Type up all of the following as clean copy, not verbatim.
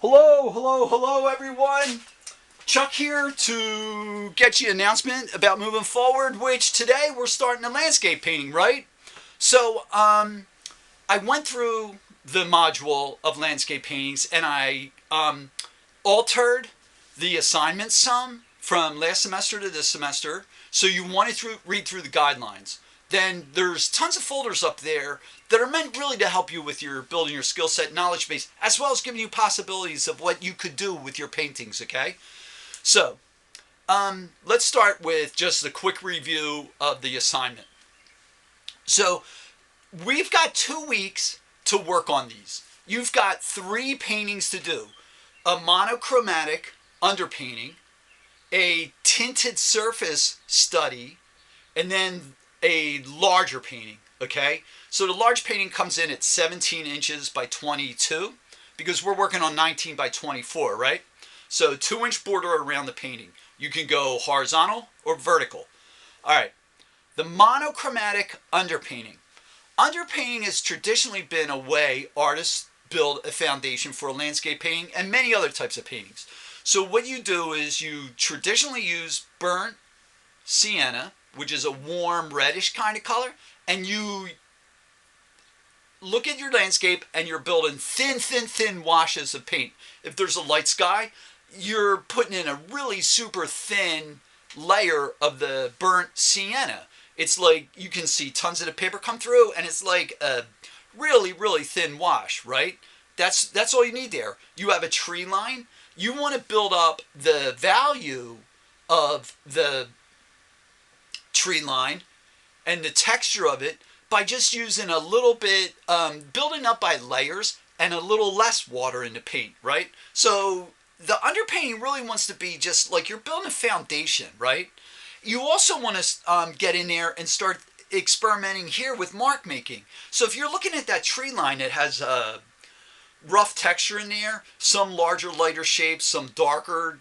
Hello, everyone. Chuck here to get you an announcement about moving forward, which today we're starting a landscape painting, right? So, I went through the module of landscape paintings and I altered the assignments some from last semester to this semester. So you want to read through the guidelines. Then there's tons of folders up there that are meant really to help you with your building your skill set knowledge base, as well as giving you possibilities of what you could do with your paintings. Okay, so let's start with just a quick review of the assignment. So we've got 2 weeks to work on these. You've got 3 paintings to do: a monochromatic underpainting, a tinted surface study, and then a larger painting. Okay, so the large painting comes in at 17 inches by 22 because we're working on 19 by 24, right? So 2-inch border around the painting. You can go horizontal or vertical. All right, the monochromatic underpainting. Underpainting has traditionally been a way artists build a foundation for a landscape painting and many other types of paintings. So what you do is you traditionally use burnt sienna, which is a warm reddish kind of color, and you look at your landscape and you're building thin washes of paint. If there's a light sky, you're putting in a really super thin layer of the burnt sienna. It's like you can see tons of the paper come through, and it's like a really thin wash, right? That's all you need there. You have a tree line. You want to build up the value of the tree line and the texture of it by just using a little bit, building up by layers and a little less water in the paint, right? So the underpainting really wants to be just like you're building a foundation, right? You also want to get in there and start experimenting here with mark making. So if you're looking at that tree line, it has a rough texture in there, some larger, lighter shapes, some darker,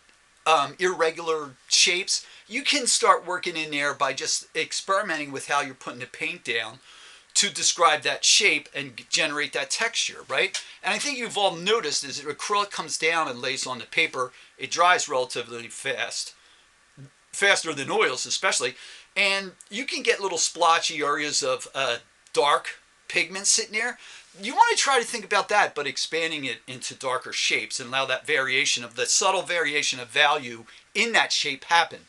irregular shapes. You can start working in there by just experimenting with how you're putting the paint down to describe that shape and generate that texture, right? And I think you've all noticed as acrylic comes down and lays on the paper, it dries relatively fast, faster than oils especially, and you can get little splotchy areas of dark pigment sitting there. You want to try to think about that, but expanding it into darker shapes and allow that variation of the subtle variation of value in that shape happen.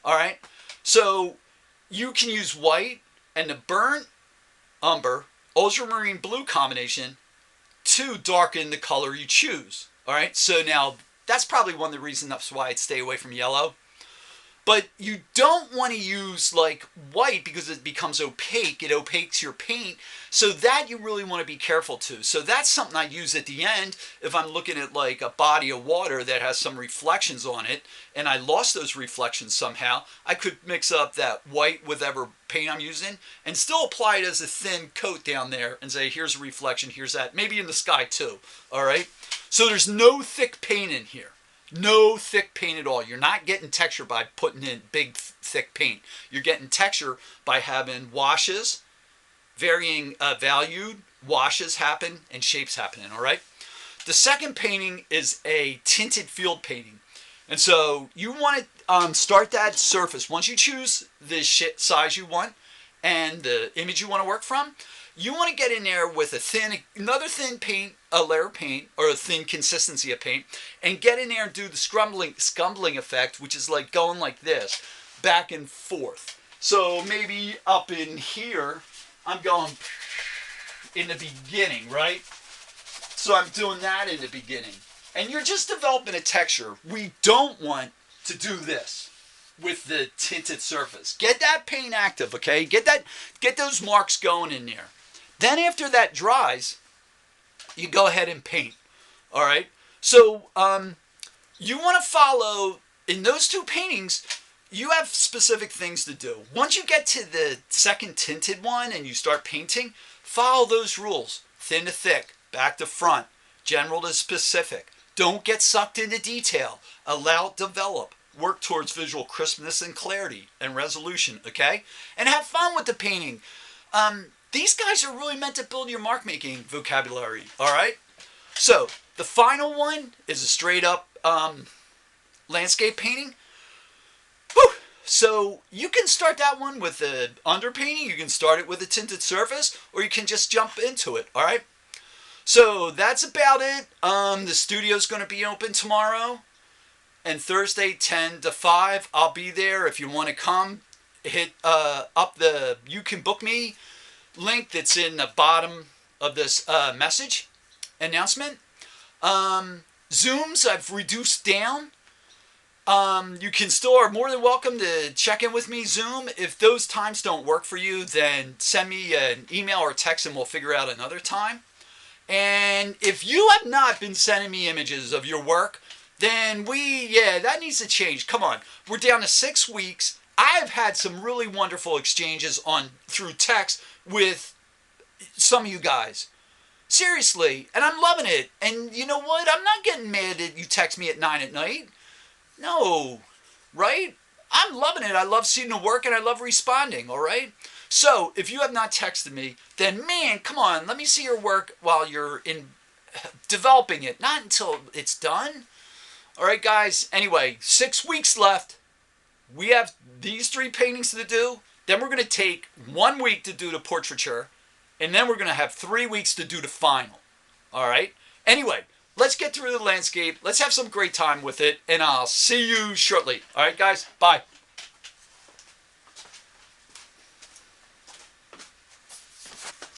All right, so you can use white and the burnt umber ultramarine blue combination to darken the color you choose. All right, so now that's probably one of the reasons that's why I'd stay away from yellow. But you don't want to use like white because it becomes opaque. It opaques your paint. So that you really want to be careful to. So that's something I use at the end if I'm looking at like a body of water that has some reflections on it and I lost those reflections somehow. I could mix up that white with whatever paint I'm using and still apply it as a thin coat down there and say, here's a reflection, here's that. Maybe in the sky too. All right. So there's no thick paint in here. No thick paint at all. You're not getting texture by putting in big, thick paint. You're getting texture by having washes, varying valued washes happen, and shapes happening, all right? The second painting is a tinted field painting. And so you want to start that surface. Once you choose the size you want and the image you want to work from, you want to get in there with another thin paint, a layer of paint, or a thin consistency of paint, and get in there and do the scumbling effect, which is like going like this, back and forth. So maybe up in here, I'm going in the beginning, right? So I'm doing that in the beginning. And you're just developing a texture. We don't want to do this with the tinted surface. Get that paint active, okay? Get those marks going in there. Then after that dries, you go ahead and paint. All right. So you want to follow in those 2 paintings. You have specific things to do. Once you get to the second tinted one and you start painting, follow those rules: thin to thick, back to front, general to specific. Don't get sucked into detail. Allow it to develop. Work towards visual crispness and clarity and resolution. Okay, and have fun with the painting. These guys are really meant to build your mark making vocabulary. All right. So The final one is a straight up landscape painting. Whew. So you can start that one with the underpainting. You can start it with a tinted surface, or you can just jump into it. All right. So that's about it. The studio's going to be open tomorrow and Thursday 10 to 5. I'll be there. If you want to come, hit up the You Can Book Me link that's in the bottom of this message announcement. Zooms I've reduced down. You can still are more than welcome to check in with me Zoom. If those times don't work for you, then send me an email or text and we'll figure out another time. And if you have not been sending me images of your work, then that needs to change. Come on. We're down to 6 weeks. I've had some really wonderful exchanges through text with some of you guys. Seriously. And I'm loving it. And you know what? I'm not getting mad that you text me at 9 at night. No. Right? I'm loving it. I love seeing the work and I love responding. All right? So, if you have not texted me, then man, come on, let me see your work while you're in developing it, not until it's done. All right, guys. Anyway, 6 weeks left. We have these 3 paintings to do. Then we're going to take 1 week to do the portraiture, and then we're going to have 3 weeks to do the final. All right? Anyway, let's get through the landscape. Let's have some great time with it, and I'll see you shortly. All right, guys? Bye.